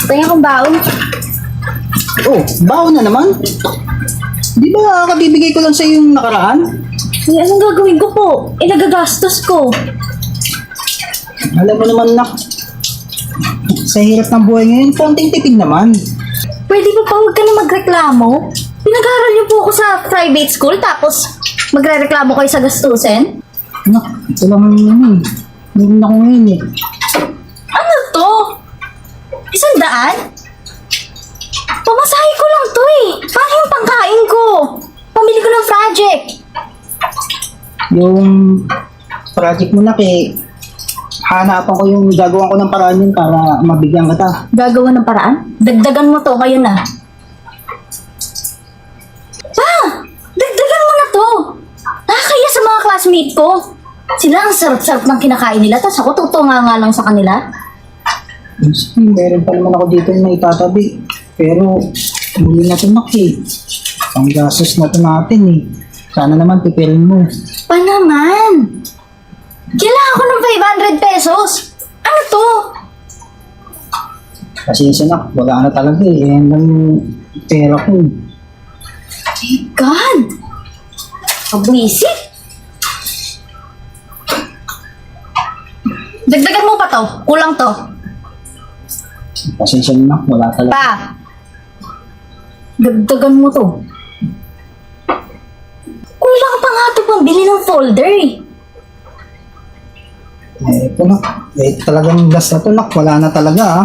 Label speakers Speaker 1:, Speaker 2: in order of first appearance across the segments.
Speaker 1: Tingnan kong baon.
Speaker 2: Oh, baon na naman. Di ba kabibigay ko lang sa yung nakaraan?
Speaker 1: Eh, anong gagawin ko po? Nagagastos ko.
Speaker 2: Alam mo naman na, sa hirap ng buhay ngayon, konting tipid naman.
Speaker 1: Pwede ba huwag ka na magreklamo? Pinag-aaral niyo po ako sa private school tapos magre-reklamo kayo sa gastusin?
Speaker 2: Anak, ito lang yun. Meron ako ngayon eh.
Speaker 1: Ano to? 100? Pamasahe ko lang to eh. Paano yung pangkain ko? Pamili ko ng project.
Speaker 2: Yung project mo na hanapan ko yung gagawa ko ng paraan yun para mabigyan kita.
Speaker 1: Gagawa ng paraan? Dagdagan mo to, kayo na. Pa! Dagdagan mo na to! Nakakaya sa mga classmate ko. Sila ang sarap-sarap ng kinakain nila, tapos ako tutunga nga lang sa kanila.
Speaker 2: Meron pa naman ako dito na itatabi. Pero, muli na ito Ang gastos na ito natin eh. Sana naman pipirin mo.
Speaker 1: Pa naman! Kailangan ko ng 500 pesos! Ano to?
Speaker 2: Kasi na, wala na talaga eh. Yan lang yung pera ko.
Speaker 1: My God! Kabwisit! Dagdagan mo pa to. Kulang to.
Speaker 2: Pasensya na, wala talaga.
Speaker 1: Pa! Dagdagan mo to. Kulang pa nga to pambili ng folder eh.
Speaker 2: Ito na. Talagang gas na ito, wala na talaga ah.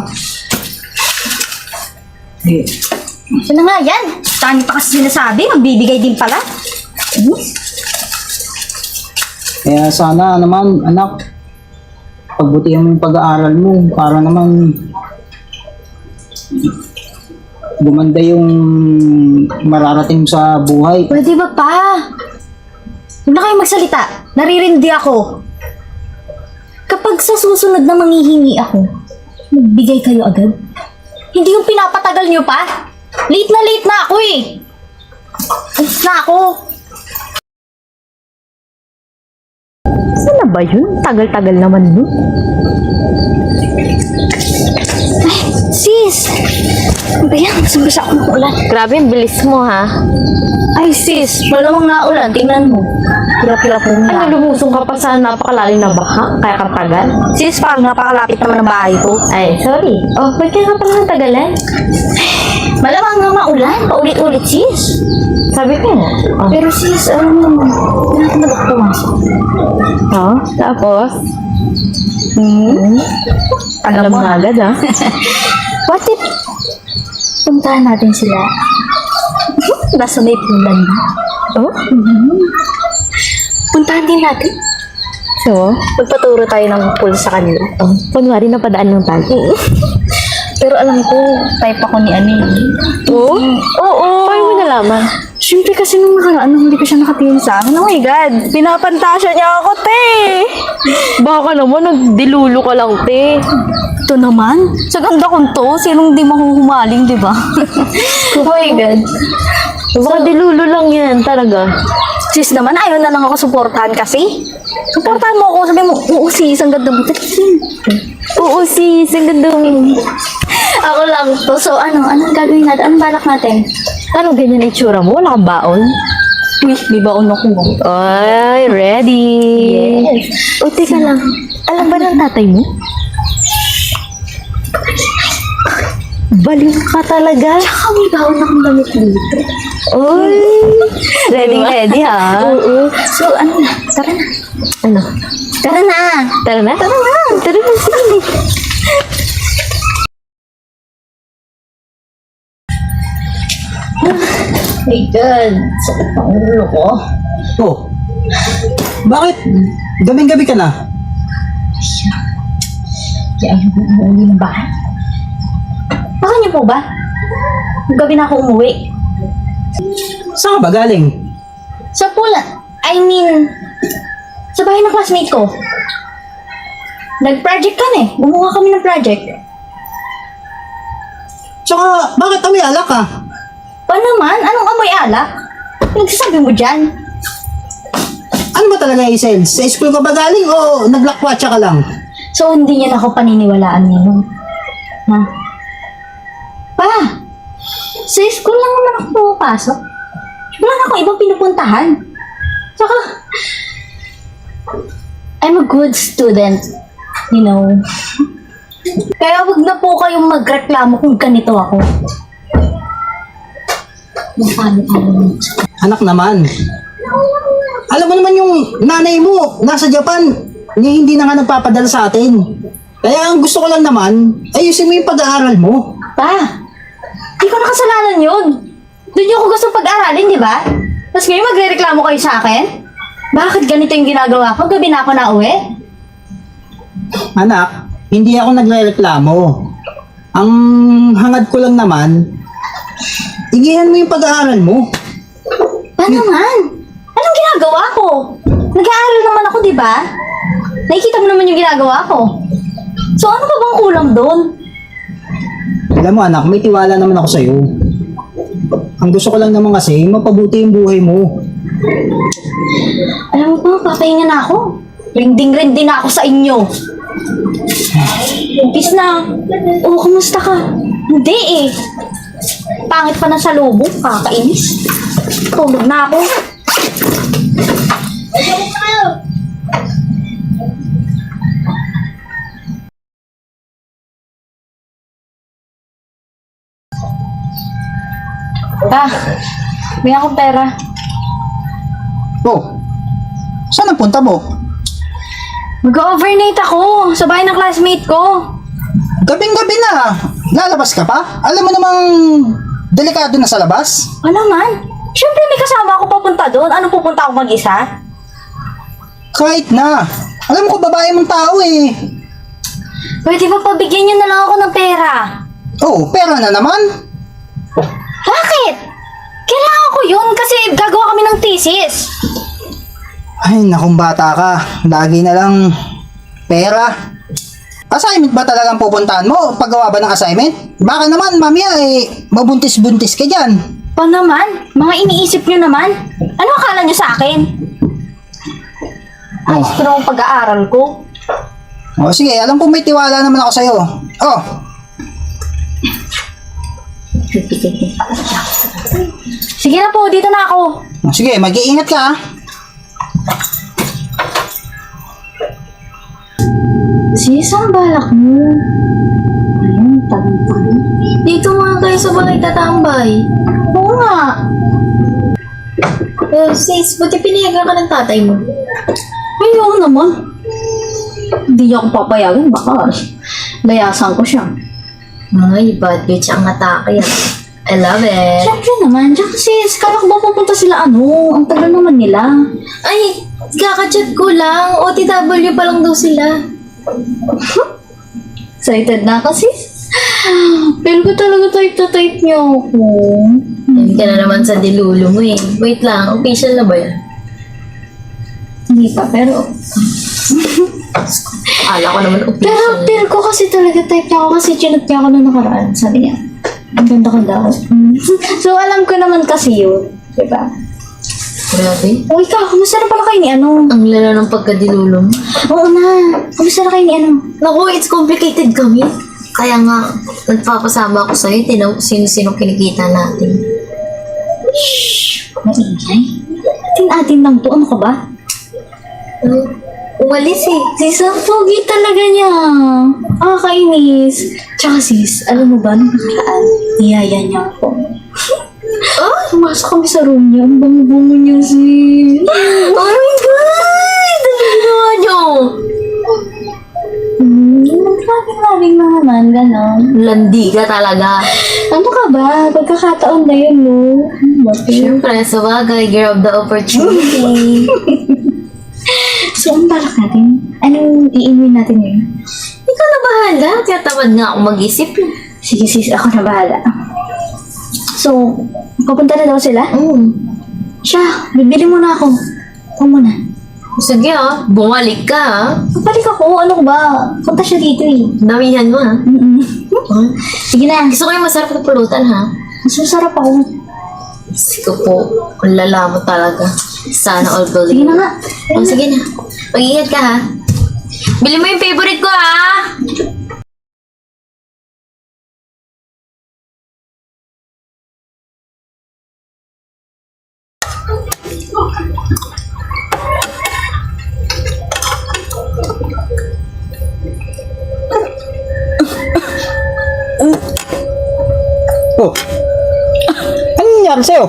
Speaker 1: Ito na nga yan. Tani pa kasi sinasabi, magbibigay din pala.
Speaker 2: Kaya sana naman, anak, pagbutihan mo yung pag-aaral mo para naman gumanda yung mararating sa buhay.
Speaker 1: Pwede ba pa? Huwag na kayo magsalita. Naririndi ako. Kapag sa susunod na manghihingi ako, magbigay kayo agad. Hindi yung pinapatagal nyo pa. Late na ako eh. Alis na ako.
Speaker 3: Saan na ba yun? Tagal-tagal naman yun.
Speaker 1: Ay, sis! Ano ba yan? Basang-basa ako ng ulan.
Speaker 3: Grabe, ang bilis mo ha.
Speaker 1: Ay, sis! Malamang na ulan. Tingnan mo. Hirap-hirap mo
Speaker 3: Ano,
Speaker 1: na.
Speaker 3: lumusong ka pa sa napakalalim na baha? Kaya kang tagal?
Speaker 1: Sis, parang napakalapit naman ng bahay ko.
Speaker 3: Ay, sorry. Oh, ba't kaya ka pala natagalan?
Speaker 1: Malamang nga maulan. Paulit-ulit, sis.
Speaker 3: Sabi ko nga. Oh.
Speaker 1: Pero sis, hindi natin magpumasok.
Speaker 3: Oh, tapos? Alam mo agad ha?
Speaker 1: What if puntahan natin sila? Nasa may pulan na.
Speaker 3: Oh?
Speaker 1: Puntahan din natin.
Speaker 3: So?
Speaker 1: Magpaturo tayo ng pool sa kanila.
Speaker 3: Oh, kunwari napadaan ng tayo.
Speaker 1: Pero alam ko, type ako ni Ani.
Speaker 3: Oh? Oo. Paano mo nalaman?
Speaker 1: Siyempre kasi nung nakaraan, hindi ko siya nakatingin sa akin. Oh my God, pinapantasya niya ako, te!
Speaker 3: Baka naman, nagdilulo ka lang, te.
Speaker 1: Ito naman, sa ganda kong to, sinong di mahuhumaling, di ba? Oh my God.
Speaker 3: Baka dilulo lang yan, talaga.
Speaker 1: Sis naman, ayaw na lang ako suportahan kasi. Suportahan mo ako, sabi mo, oo sis, ang ganda mo.
Speaker 3: Oo, sis, ang ganda mo.
Speaker 1: Ako lang to. So anong gagawin natin? Anong balak natin?
Speaker 3: Ano ganyan ang itsura mo? Wala kang baon?
Speaker 1: Uy, may baon ako.
Speaker 3: Ay, ready!
Speaker 1: Yes.
Speaker 3: O, teka lang. Alam ba ng tatay mo? Baliw ka talaga.
Speaker 1: Tsaka may baon akong damit dito.
Speaker 3: Uy! Ready ha?
Speaker 1: Oo. So ano na? Tara na.
Speaker 3: Ano?
Speaker 1: Tara na.
Speaker 3: Tara na? Tara na! Tara na, sige.
Speaker 1: My God. Sakit ng ulo ko.
Speaker 2: Oh, bakit? Gabing-gabi ka na?
Speaker 1: Kaya ayaw ko umuwi ng bahay. Baka niyo po ba? Gabi na ako umuwi.
Speaker 2: Saan ka ba galing?
Speaker 1: Sa pula. I mean, sa bahay ng classmate ko. Nag-project kami. Gumawa kami ng project.
Speaker 2: Tsaka, bakit amoy alak ka?
Speaker 1: Pa naman? Anong amoy alak? Nagsasabi mo dyan?
Speaker 2: Ano ba talaga, Isel? Sa school ka ba galing o naglakwatsa ka lang?
Speaker 1: So, hindi niya na ako paniniwalaan ngayon. Ha? Pa! Sa school lang naman ako pumapasok. Wala na akong ibang pinupuntahan. Saka, I'm a good student. You know. Kaya wag na po kayong magreklamo kung ganito ako.
Speaker 2: Anak naman. Alam mo naman yung nanay mo, nasa Japan. Niya hindi na nga nagpapadala sa atin. Kaya ang gusto ko lang naman, ayusin mo yung pag-aaral mo.
Speaker 1: Pa, di ko nakasalanan yun. Doon yung ako gusto pag-aralin, di ba? Tapos ngayon magre-reklamo kayo sa akin? Bakit ganito yung ginagawa ko? Gabi na ako nauwi?
Speaker 2: Anak, hindi ako nagre-reklamo. Ang hangad ko lang naman, igihan mo yung pag-aaral mo.
Speaker 1: Pa naman? Anong ginagawa ko? Nag-aaral naman ako, di ba? Nakikita mo naman yung ginagawa ko. So ano pa bang kulang doon?
Speaker 2: Alam mo anak, may tiwala naman ako sa'yo. Ang gusto ko lang naman kasi, mapabuti yung buhay mo.
Speaker 1: Alam mo pa, papahinga na ako. Rinding-rinding na ako sa inyo. Umpis na. Oh, kumusta ka? Hindi eh. Pangit pa na sa lobo, kakainis. Tulog na ako. Pa, may akong pera.
Speaker 2: Oh, saan ang punta mo?
Speaker 1: Mag-overnight ako sa bahay ng classmate ko.
Speaker 2: Gabing-gabi na. Lalabas ka pa? Alam mo namang delikado na sa labas?
Speaker 1: Ano man? Siyempre may kasama ako papunta doon. Ano pupunta ako mag-isa?
Speaker 2: Kahit na. Alam mo ko babae mong tao eh.
Speaker 1: Pwede ba pabigyan niyo na lang ako ng pera?
Speaker 2: Oh, pera na naman.
Speaker 1: Bakit? Kailangan ko yun kasi gagawa kami ng thesis.
Speaker 2: Ay, nakong bata ka. Lagi na lang pera. Assignment ba talagang pupuntahan mo? Paggawa ba ng assignment? Baka naman, mamaya eh, mabuntis-buntis ka dyan.
Speaker 1: Pa naman? Mga iniisip niyo naman? Ano akala niyo sa akin? Ayos ko naman pag-aaral ko.
Speaker 2: Oh, sige, alam ko may tiwala naman ako sa'yo. Oh,
Speaker 1: Sige na po, dito na ako.
Speaker 2: sige, mag-iingat ka ah.
Speaker 1: Sis, ang balak mo? Ayun, tabi-tabi. Dito nga kayo sa bahay tatambay. Oo nga. Sis, buti pinayagan ka ng tatay mo. Ayaw naman. Hindi niya ako papayagan, baka layasan ko siya. Ay, bad bitch ang atake yan. I love it. Siyempre naman, tsaka sis, kala ko ba pupunta sila ang tagal naman nila. Ay, kakachat ko lang. OTW pa lang daw sila. Excited na kasi. Pero ko talaga type na type niyo ako. Hindi ka na naman sa dilulo mo eh. Wait lang, official na ba yan? Hindi pa, pero... Akala ko naman official. Pero ko kasi talaga type niya ako kasi chinat niya ako nung nakaraan. Sabi niya, ang ganda ko daw. So alam ko naman kasi yun. Diba? Grabe. O ikaw, kumusta na pala kayo ni ano? Ang lala ng pagkadilulo mo. Oo na. Kumusta na kayo ni ano? Naku, it's complicated kami. Kaya nga, nagpapasama ako sa'yo. Sino-sino kinikita natin. Shhh! Maingay. Atin-atin lang to. Ano ka ba? Umalis eh. Sis, ang pogi talaga niya. Kainis. Tsaka sis, alam mo ba, nung nakaraan, niyaya niya ako. Pumasok kami sa room niya. Ang bango-bango niya, sis. Oh my God! Ano ginawa niyo? Maraming na naman, gano'n. Landi ka talaga. Ano ka ba? Pagkakataon na yun, no? Siyempre, sa bagay, girl of the opportunity. So, ang balak natin? Anong iinuin natin ngayon? Ikaw na bahala. Tiyatamad nga ako mag-isip. Sige sis, ako na bahala. So, papunta na daw sila? Siya, bibili muna ako. Ikaw muna. Sige bumalik ka Bumalik ako? Ano ko ba? Punta siya dito eh. Damihan mo Sige na. Gusto ko yung masarap na pulutan Mas masarap ako. Sige po. Ang lala mo talaga. Sana all believe. Sige na nga. Sige na. Mag-ingat ka Bili mo yung favorite ko, ha?
Speaker 2: Oh. Ano nangyari sa'yo?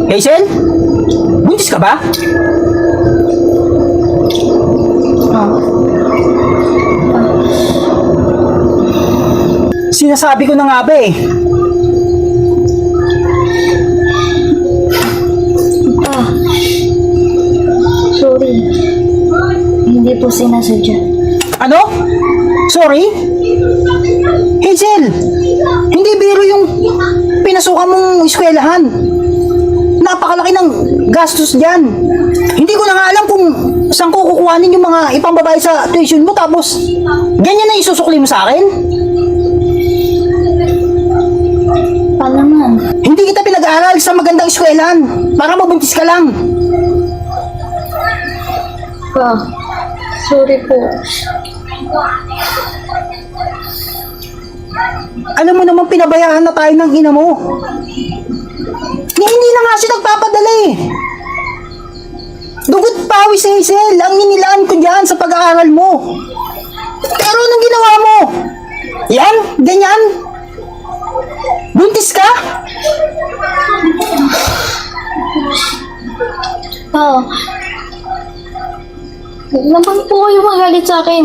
Speaker 2: Hazel? Buntis ka ba? Sinasabi ko na nga ba eh.
Speaker 1: Ah, sorry. Hindi po sinasadya.
Speaker 2: Ano? Sorry? Hazel, hindi biro yung pinasukan mong eskwelahan. Napakalaki ng gastos dyan. Hindi ko na nga alam kung saan ko kukuhanin yung mga ipambabayad sa tuition mo tapos ganyan na isusukli mo sa akin?
Speaker 1: Paano naman?
Speaker 2: Hindi kita pinag-aaral sa magandang eskwelahan para mabuntis ka lang.
Speaker 1: Pa, sorry po.
Speaker 2: Alam mo naman pinabayaan na tayo ng ina mo. Hindi na nga siya nagpapadala eh. Dugot pawis si Hazel, ang inilaan ko dyan sa pag-aaral mo. Pero anong ginawa mo? Yan, ganyan. Buntis ka?
Speaker 1: Pa, huwag naman po kayo magalit sa akin.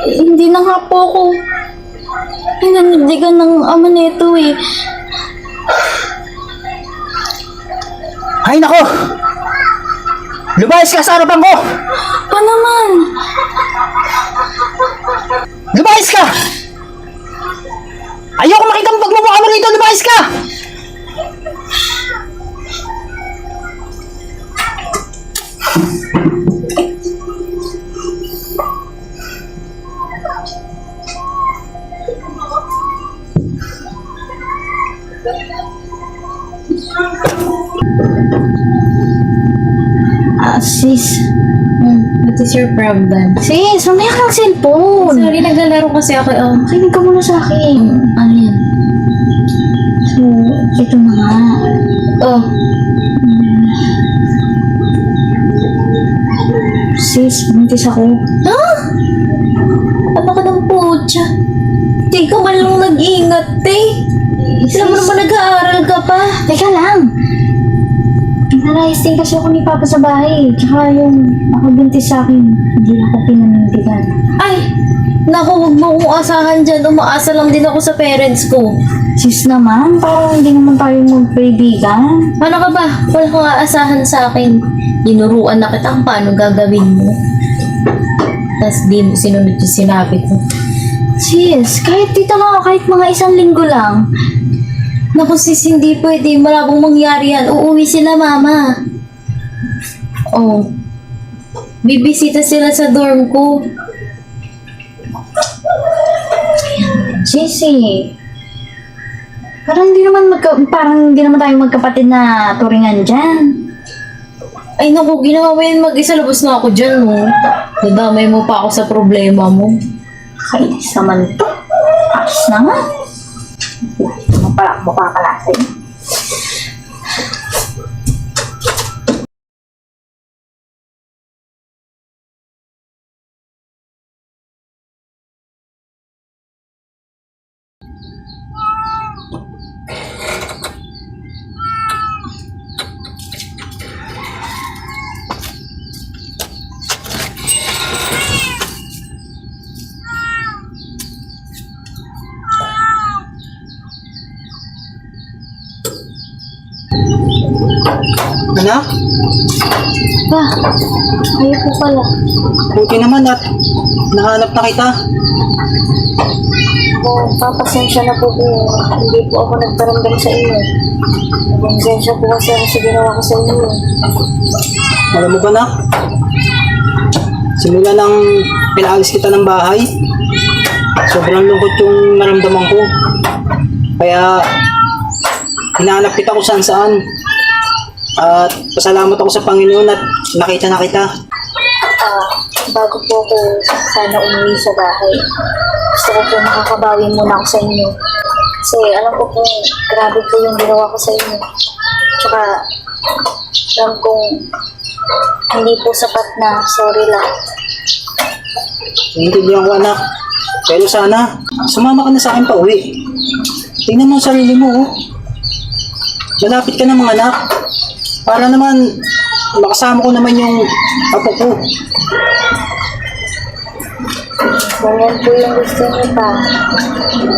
Speaker 1: Hindi na nga po ako pinandigan ng ama nito eh.
Speaker 2: Ay nako! Lumayas ka sa harapan ko!
Speaker 1: Pa naman?
Speaker 2: Lumayas ka! Ayoko makita ang pagmumukha mo rito! Lumayas ka!
Speaker 1: Sis.
Speaker 4: What is your problem?
Speaker 1: Sis, mamaya ka ng cellphone.
Speaker 4: Sorry, naglalaro kasi ako.
Speaker 1: Makinig ka muna sa akin. Ano yan? So, ito na nga.
Speaker 4: Oh,
Speaker 1: Sis, buntis ako.
Speaker 4: ha? Ano ka ng putya? Di ka man lang nag-ingat, eh. Alam mo naman nag-aaral ka pa.
Speaker 1: Teka lang. Pinalayas din kasi ako ni Papa sa bahay. Tsaka yung ako buntis sa akin, hindi ako pinanindigan.
Speaker 4: Ay, naku, huwag mo akong asahan dyan. Umaasa lang din ako sa parents ko.
Speaker 1: Sis naman, parang hindi naman tayo magkaibigan.
Speaker 4: Ano ka ba? Wala kang aasahan sa akin. Inuruan na kita kung paano gagawin mo. Tapos di mo sinunod yung sinabi ko.
Speaker 1: Sis, kahit dito lang ako, kahit mga 1 linggo lang.
Speaker 4: Naku sis, hindi pwede. Malabong mangyari yan. Uuwi sila, mama. Oh. Bibisita sila sa dorm ko.
Speaker 1: Sisi, parang hindi naman tayo magkapatid na turingan dyan.
Speaker 4: Ay naku, ginawa mo yan mag-isa. Labas na ako dyan, mo. Dadamay mo pa ako sa problema mo.
Speaker 1: Kainis naman to. Ayos na nga. Mukha kalasin.
Speaker 2: Anak,
Speaker 1: Pa, kayo po pala.
Speaker 2: buti naman at nahanap na kita.
Speaker 1: Papasensya na po po. Hindi po ako nagparamdam sa inyo. Nagpasensya po kasi ako sa ginawa ko sa inyo.
Speaker 2: Alam mo ba na? Simula nang pinaalis kita ng bahay, Sobrang lungkot yung naramdaman ko. Kaya, hinahanap kita kung saan saan. At pasalamat ako sa Panginoon at nakita na kita.
Speaker 1: Bago po ako sana umuwi sa bahay, gusto ko po makakabawi muna ako sa inyo. Kasi alam ko po, grabe po yung ginawa ko sa inyo. Tsaka, alam kong hindi po sapat na sorry lang.
Speaker 2: Naintindihan ko, anak. Pero sana, sumama ka na sa akin pa uwi. Tingnan mo ang sarili mo, oh. Malapit ka na mga anak. Para naman, makasama ko naman yung apo ko.
Speaker 1: Kung yan po yung gusto niyo pa,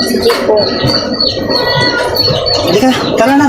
Speaker 1: sige po.
Speaker 2: Halika, tara na.